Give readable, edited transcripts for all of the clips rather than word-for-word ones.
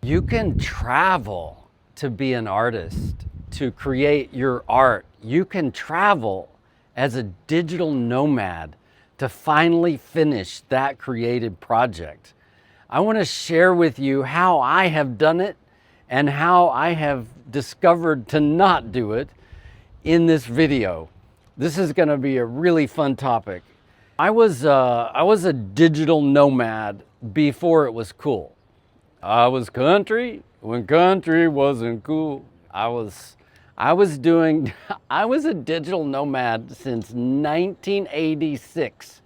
You can travel to be an artist, to create your art. You can travel as a digital nomad to finally finish that creative project. I want to share with you how I have done it and how I have discovered to not do it in this video. This is going to be a really fun topic. I was a digital nomad before it was cool. I was country when country wasn't cool. I was a digital nomad since 1986.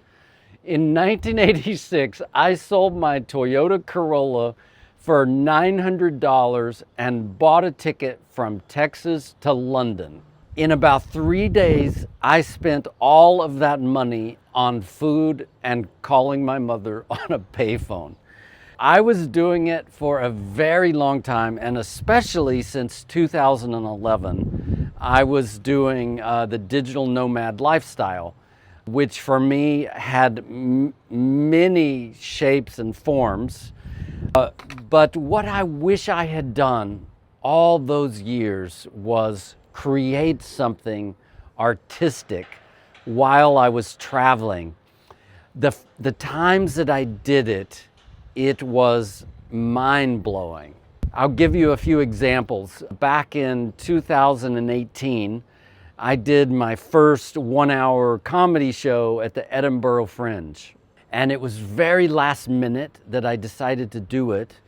In 1986, I sold my Toyota Corolla for $900 and bought a ticket from Texas to London. In about 3 days, I spent all of that money on food and calling my mother on a payphone. I was doing it for a very long time, and especially since 2011, I was doing the digital nomad lifestyle, which for me had many shapes and forms. But what I wish I had done all those years was create something artistic while I was traveling. The times that I did it, it was mind-blowing. I'll give you a few examples. Back in 2018, I did my first 1-hour comedy show at the Edinburgh Fringe. And it was very last minute that I decided to do it.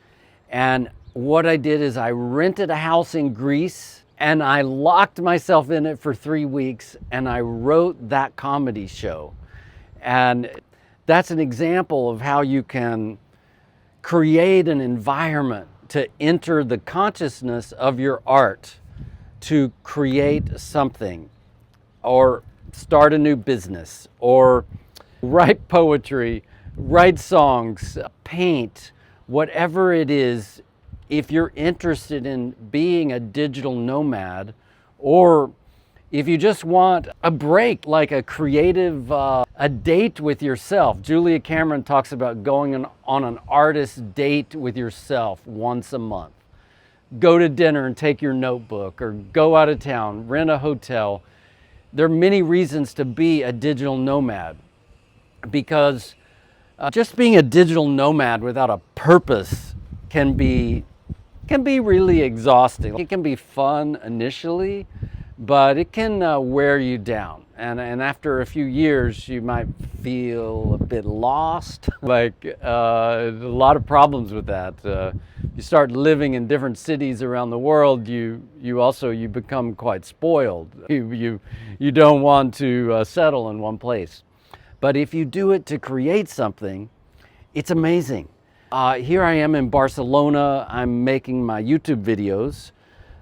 And what I did is I rented a house in Greece and I locked myself in it for 3 weeks and I wrote that comedy show. And that's an example of how you can create an environment to enter the consciousness of your art, to create something, or start a new business, or write poetry, write songs, paint, whatever it is. If you're interested in being a digital nomad, or if you just want a break, like a creative, a date with yourself. Julia Cameron talks about going on an artist date with yourself once a month. Go to dinner and take your notebook, or go out of town, rent a hotel. There are many reasons to be a digital nomad, because just being a digital nomad without a purpose can be really exhausting. It can be fun initially, but it can wear you down. And after a few years, you might feel a bit lost. A lot of problems with that. You start living in different cities around the world, you become quite spoiled. You don't want to settle in one place. But if you do it to create something, it's amazing. Here I am in Barcelona. I'm making my YouTube videos.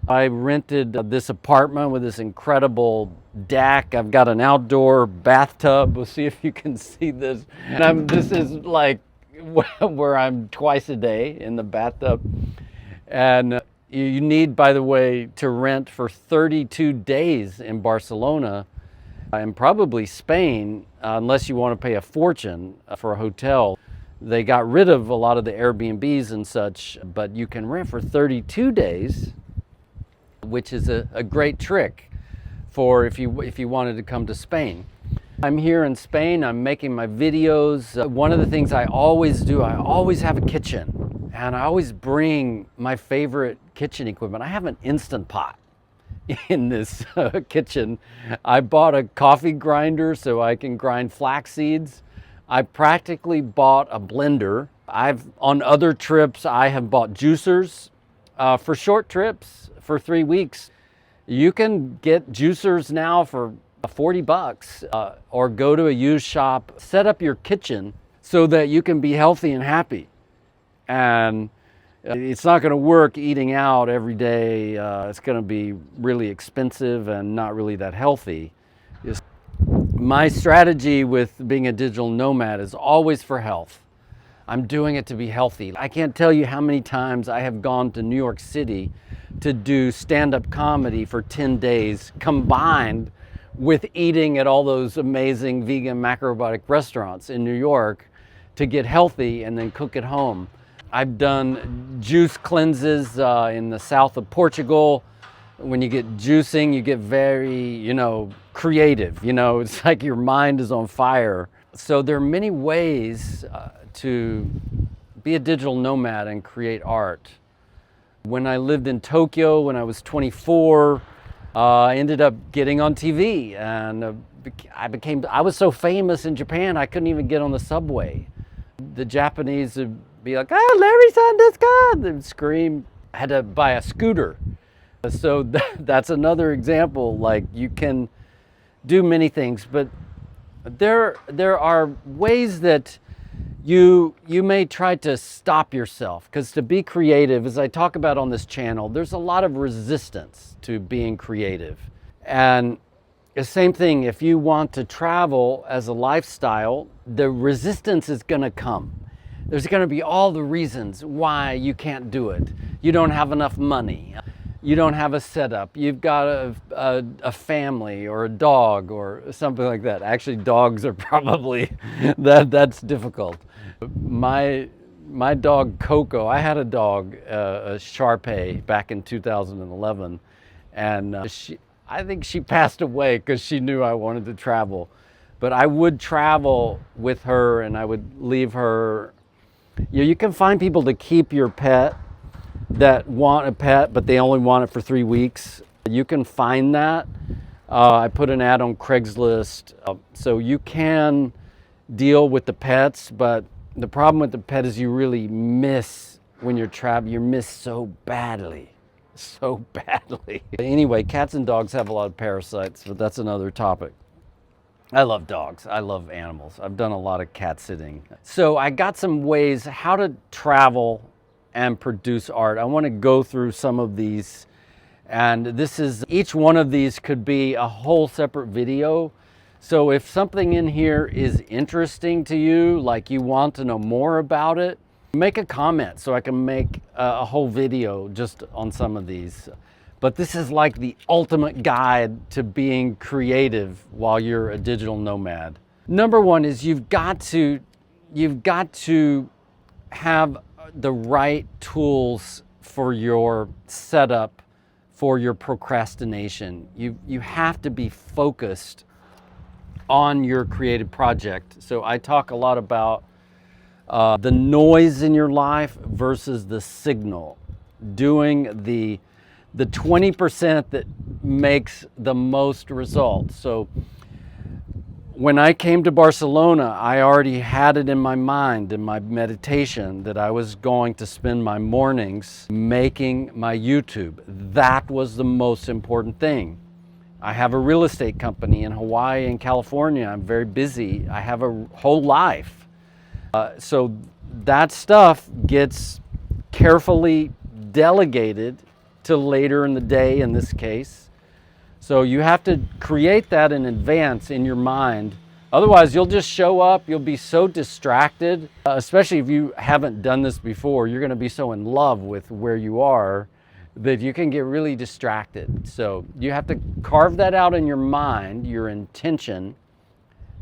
I rented this apartment with this incredible deck. I've got an outdoor bathtub. We'll see if you can see this. And this is like where I'm twice a day in the bathtub. And you need, by the way, to rent for 32 days in Barcelona and probably Spain, unless you want to pay a fortune for a hotel. They got rid of a lot of the Airbnbs and such, but you can rent for 32 days, which is a great trick for if you wanted to come to Spain. I'm here in Spain, I'm making my videos. One of the things I always do, I always have a kitchen, and I always bring my favorite kitchen equipment. I have an Instant Pot in this kitchen. I bought a coffee grinder so I can grind flax seeds. I practically bought a blender. On other trips, I have bought juicers. For short trips, for 3 weeks, you can get juicers now for $40, or go to a used shop. Set up your kitchen so that you can be healthy and happy. And it's not going to work eating out every day. It's going to be really expensive and not really that healthy. My strategy with being a digital nomad is always for health. I'm doing it to be healthy. I can't tell you how many times I have gone to New York City to do stand-up comedy for 10 days, combined with eating at all those amazing vegan macrobiotic restaurants in New York to get healthy and then cook at home. I've done juice cleanses in the south of Portugal. When you get juicing, you get very, creative. It's like your mind is on fire. So there are many ways to be a digital nomad and create art. When I lived in Tokyo, when I was 24, I ended up getting on TV, and I was so famous in Japan, I couldn't even get on the subway. The Japanese would be like, "Ah, Larry-san desu ka?" They'd scream. I had to buy a scooter. So that's another example. Like, you can do many things, but there are ways that you may try to stop yourself, because to be creative, as I talk about on this channel, there's a lot of resistance to being creative. And the same thing, if you want to travel as a lifestyle, the resistance is going to come. There's going to be all the reasons why you can't do it. You don't have enough money. You don't have a setup. You've got a family or a dog or something like that. Actually, dogs are probably, that's difficult. My dog Coco, I had a dog, a Shar-Pei, back in 2011, and I think she passed away because she knew I wanted to travel. But I would travel with her, and I would leave her. You can find people to keep your pet that want a pet, but they only want it for 3 weeks. You can find that. I put an ad on Craigslist. So you can deal with the pets, but the problem with the pet is you really miss when you're traveling. You miss so badly. So badly. Anyway, cats and dogs have a lot of parasites, but that's another topic. I love dogs. I love animals. I've done a lot of cat sitting. So I got some ways how to travel and produce art. I want to go through some of these, and each one of these could be a whole separate video. So if something in here is interesting to you, like you want to know more about it, make a comment so I can make a whole video just on some of these. But this is like the ultimate guide to being creative while you're a digital nomad. Number one is you've got to have the right tools for your setup, for your procrastination. You have to be focused on your creative project. So I talk a lot about the noise in your life versus the signal. Doing the 20% that makes the most results. So when I came to Barcelona, I already had it in my mind, in my meditation, that I was going to spend my mornings making my YouTube. That was the most important thing. I have a real estate company in Hawaii and California. I'm very busy. I have a whole life. So that stuff gets carefully delegated to later in the day, in this case. So you have to create that in advance in your mind. Otherwise, you'll just show up, you'll be so distracted, especially if you haven't done this before. You're going to be so in love with where you are that you can get really distracted. So you have to carve that out in your mind, your intention,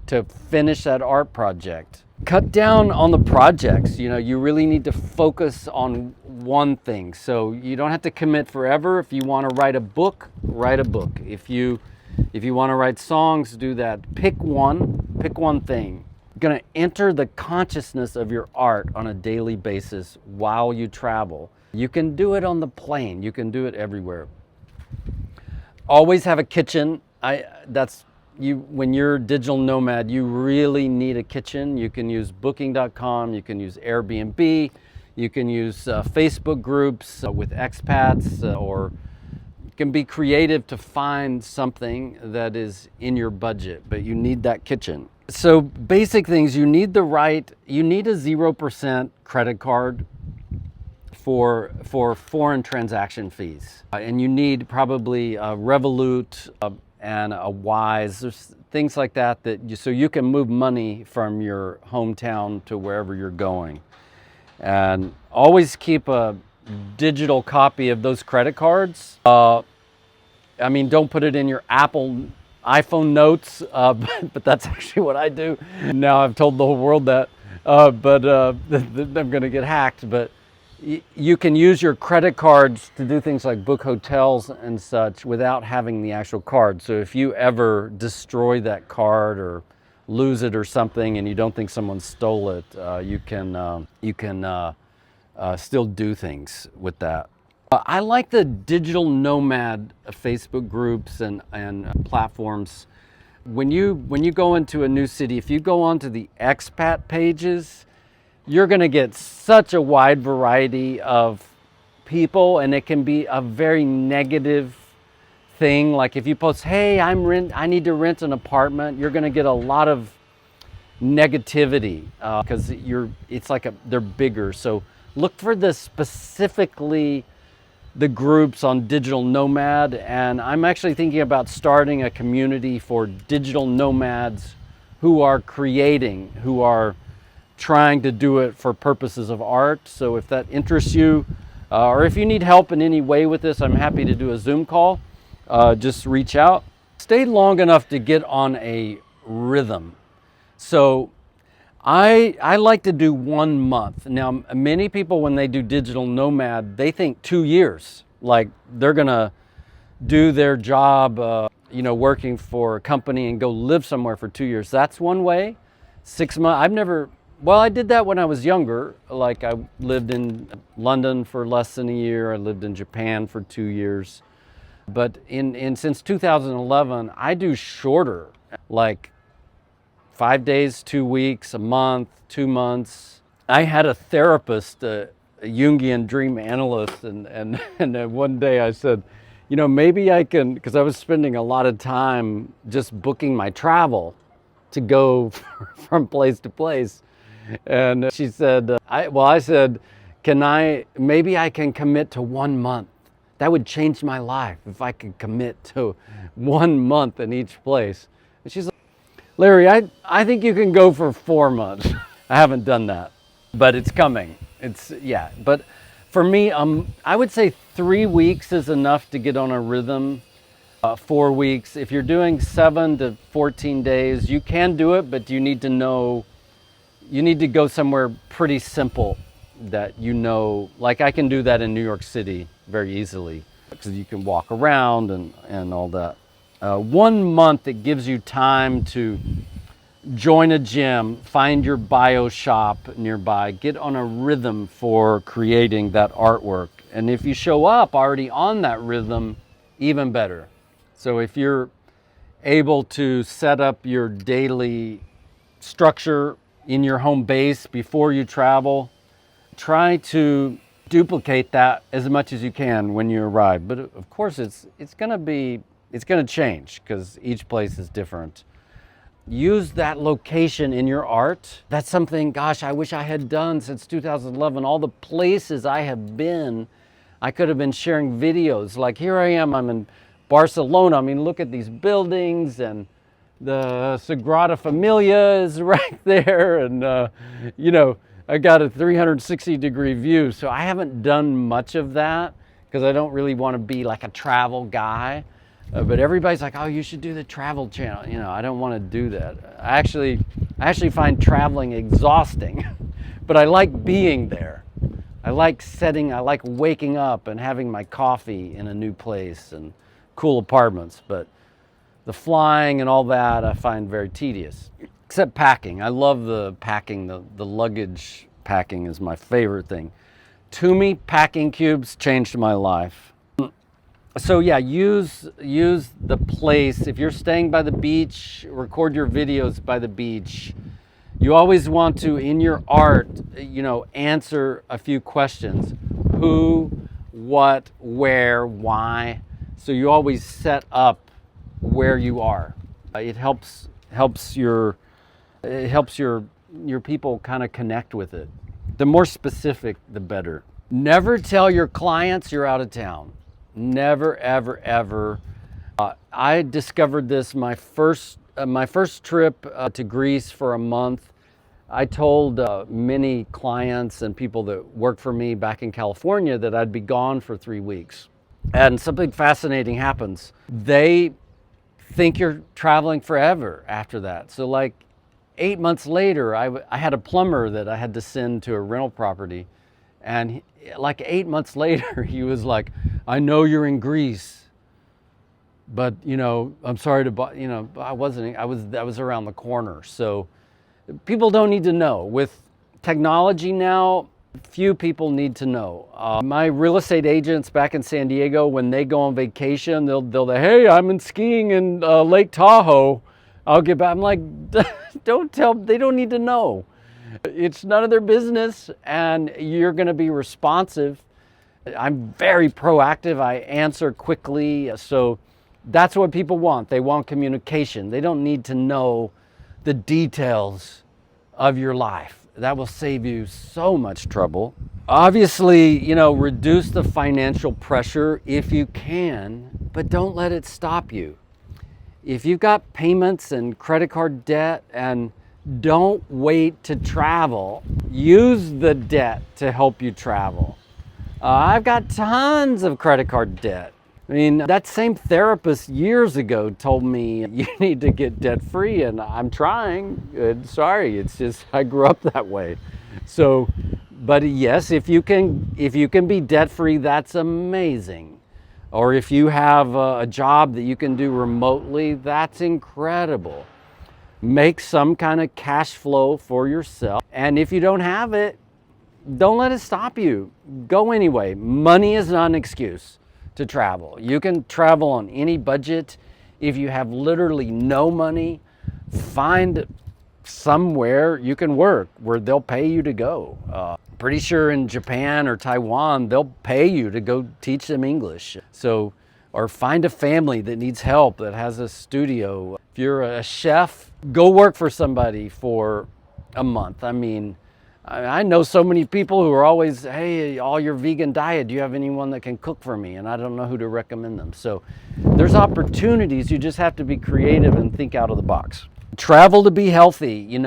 to finish that art project. Cut down on the projects. You really need to focus on one thing. So you don't have to commit forever. If you want to write a book, write a book. If you want to write songs, do that. Pick one thing. You're going to enter the consciousness of your art on a daily basis while you travel. You can do it on the plane. You can do it everywhere. Always have a kitchen. When you're a digital nomad, you really need a kitchen. You can use booking.com, you can use Airbnb, you can use Facebook groups with expats, or you can be creative to find something that is in your budget, but you need that kitchen. So basic things, you need a 0% credit card for foreign transaction fees. And you need probably a Revolut, and a Wise. There's things like that so you can move money from your hometown to wherever you're going. And always keep a digital copy of those credit cards. Don't put it in your iPhone notes, but that's actually what I do. Now I've told the whole world that, but I'm gonna get hacked. But you can use your credit cards to do things like book hotels and such without having the actual card. So if you ever destroy that card or lose it or something and you don't think someone stole it, you can still do things with that. I like the digital nomad Facebook groups and platforms. When you go into a new city, if you go onto the expat pages, you're going to get such a wide variety of people, and it can be a very negative thing. Like if you post, hey, I need to rent an apartment, you're going to get a lot of negativity because it's like they're bigger. So look for specifically the groups on Digital Nomad, and I'm actually thinking about starting a community for digital nomads who are creating, who are trying to do it for purposes of art. So if that interests you, or if you need help in any way with this, I'm happy to do a Zoom call. Just reach out. Stay long enough to get on a rhythm. So I like to do 1 month. Now, many people, when they do digital nomad, they think 2 years, like they're gonna do their job, working for a company and go live somewhere for 2 years. That's one way. 6 months, I did that when I was younger. Like I lived in London for less than a year. I lived in Japan for 2 years. But since 2011, I do shorter, like 5 days, 2 weeks, a month, 2 months. I had a therapist, a Jungian dream analyst, and one day I said, maybe I can, because I was spending a lot of time just booking my travel to go from place to place. And she said, I said, maybe I can commit to 1 month. That would change my life if I could commit to 1 month in each place. And she's like, Larry, I think you can go for 4 months. I haven't done that, but it's coming. But for me, I would say 3 weeks is enough to get on a rhythm. 4 weeks. If you're doing 7 to 14 days, you can do it, but you need to go somewhere pretty simple that like I can do that in New York City very easily because you can walk around and all that. 1 month, it gives you time to join a gym, find your bio shop nearby, get on a rhythm for creating that artwork. And if you show up already on that rhythm, even better. So if you're able to set up your daily structure in your home base before you travel, try to duplicate that as much as you can when you arrive. But of course, it's going to change because each place is different. Use that location in your art. That's something, gosh, I wish I had done since 2011. All the places I have been, I could have been sharing videos. Like here I am, I'm in Barcelona. I mean, look at these buildings, and the Sagrada Familia is right there. And, I got a 360-degree view. So I haven't done much of that because I don't really want to be like a travel guy. But everybody's like, oh, you should do the travel channel. I don't want to do that. I actually find traveling exhausting, but I like being there. I like waking up and having my coffee in a new place and cool apartments. But the flying and all that I find very tedious. Except packing. I love the packing. The luggage packing is my favorite thing. Tumi packing cubes changed my life. So yeah, use the place. If you're staying by the beach, record your videos by the beach. You always want to, in your art, answer a few questions. Who, what, where, why. So you always set up where you are. It helps your people kind of connect with it. The more specific, the better. Never tell your clients you're out of town. Never, ever, ever. I discovered this my first trip to Greece for a month. I told many clients and people that worked for me back in California that I'd be gone for 3 weeks. And something fascinating happens. They think you're traveling forever after that. So like 8 months later, I had a plumber that I had to send to a rental property. And like 8 months later, he was like, I know you're in Greece, but I'm sorry to, I was around the corner. So people don't need to know. With technology now, few people need to know. My real estate agents back in San Diego, when they go on vacation, they'll say, hey, I'm skiing in Lake Tahoe. I'll get back. I'm like, don't tell, they don't need to know. It's none of their business, and you're going to be responsive. I'm very proactive. I answer quickly. So that's what people want. They want communication. They don't need to know the details of your life. That will save you so much trouble. Obviously, reduce the financial pressure if you can, but don't let it stop you. If you've got payments and credit card debt, and don't wait to travel, use the debt to help you travel. I've got tons of credit card debt. I mean, that same therapist years ago told me you need to get debt free, and I'm trying. Sorry, it's just I grew up that way. So, but yes, if you can be debt free, that's amazing. Or if you have a job that you can do remotely, that's incredible. Make some kind of cash flow for yourself. And if you don't have it, don't let it stop you. Go anyway. Money is not an excuse to travel. You can travel on any budget. If you have literally no money, find somewhere you can work where they'll pay you to go. Pretty sure in Japan or Taiwan, they'll pay you to go teach them English. So, or find a family that needs help, that has a studio. If you're a chef, go work for somebody for a month. I mean, I know so many people who are always, hey, all your vegan diet, do you have anyone that can cook for me? And I don't know who to recommend them. So there's opportunities. You just have to be creative and think out of the box. Travel to be healthy.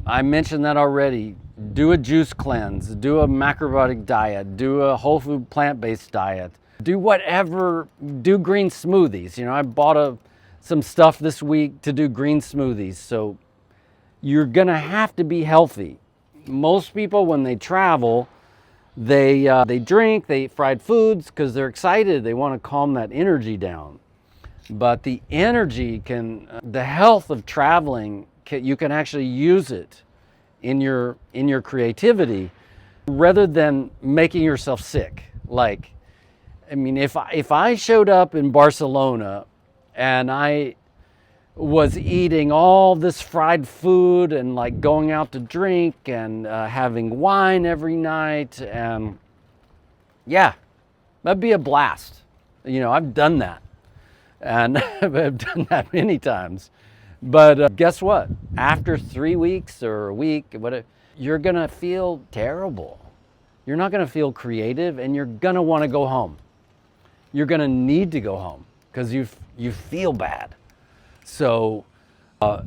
I mentioned that already. Do a juice cleanse, do a macrobiotic diet, do a whole food plant-based diet, do whatever, do green smoothies. I bought some stuff this week to do green smoothies. So you're gonna have to be healthy. Most people, when they travel, they drink, they eat fried foods because they're excited. They want to calm that energy down. But the energy the health of traveling, you can actually use it in your creativity rather than making yourself sick. Like, I mean, if I showed up in Barcelona and I was eating all this fried food and like going out to drink and having wine every night, and yeah, that'd be a blast. I've done that, and I've done that many times. But guess what? After 3 weeks or a week, whatever, you're gonna feel terrible. You're not gonna feel creative, and you're gonna want to go home. You're gonna need to go home because you feel bad. So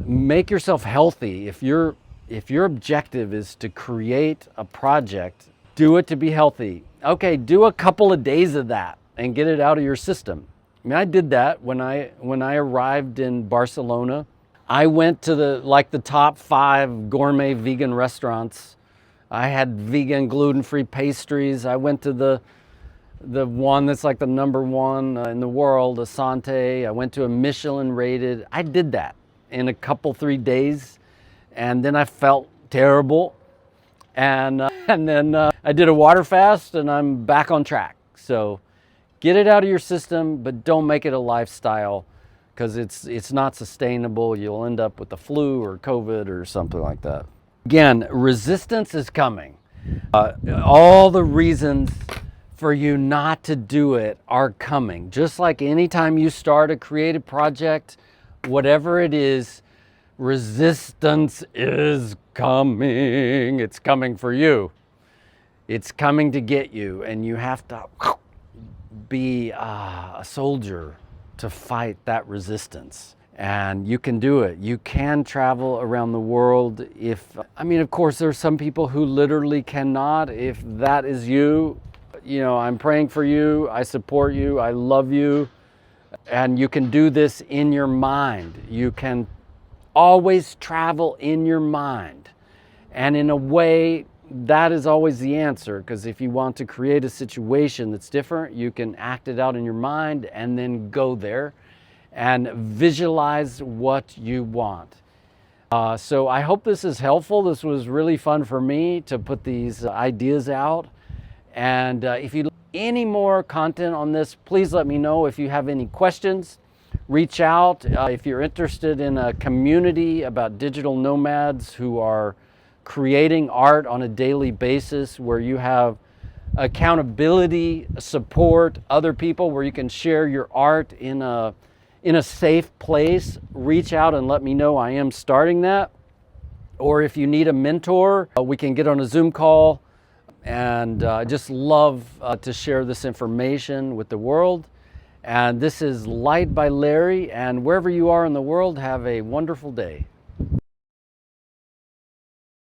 make yourself healthy. If your objective is to create a project, do it to be healthy. Okay, do a couple of days of that and get it out of your system. I mean, I did that when I arrived in Barcelona. I went to the top 5 gourmet vegan restaurants. I had vegan gluten-free pastries. I went to the one that's like the #1 in the world, Asante. I went to a Michelin rated. I did that in a couple, 3 days, and then I felt terrible. And then I did a water fast, and I'm back on track. So get it out of your system, but don't make it a lifestyle, because it's not sustainable. You'll end up with the flu or COVID or something like that. Again, resistance is coming. All the reasons for you not to do it are coming. Just like anytime you start a creative project, whatever it is, resistance is coming. It's coming for you. It's coming to get you, and you have to be a soldier to fight that resistance. And you can do it. You can travel around the world. Of course, there's some people who literally cannot. If that is you, I'm praying for you. I support you. I love you. And you can do this in your mind. You can always travel in your mind, and in a way that is always the answer, because if you want to create a situation that's different, you can act it out in your mind and then go there and visualize what you want. So I hope this is helpful. This was really fun for me to put these ideas out. And if you any more content on this, please let me know. If you have any questions, reach out. If you're interested in a community about digital nomads who are creating art on a daily basis, where you have accountability, support other people, where you can share your art in a safe place, reach out and let me know. I am starting that. Or if you need a mentor, we can get on a Zoom call. And I just love to share this information with the world. And this is Light by Larry, and wherever you are in the world, have a wonderful day.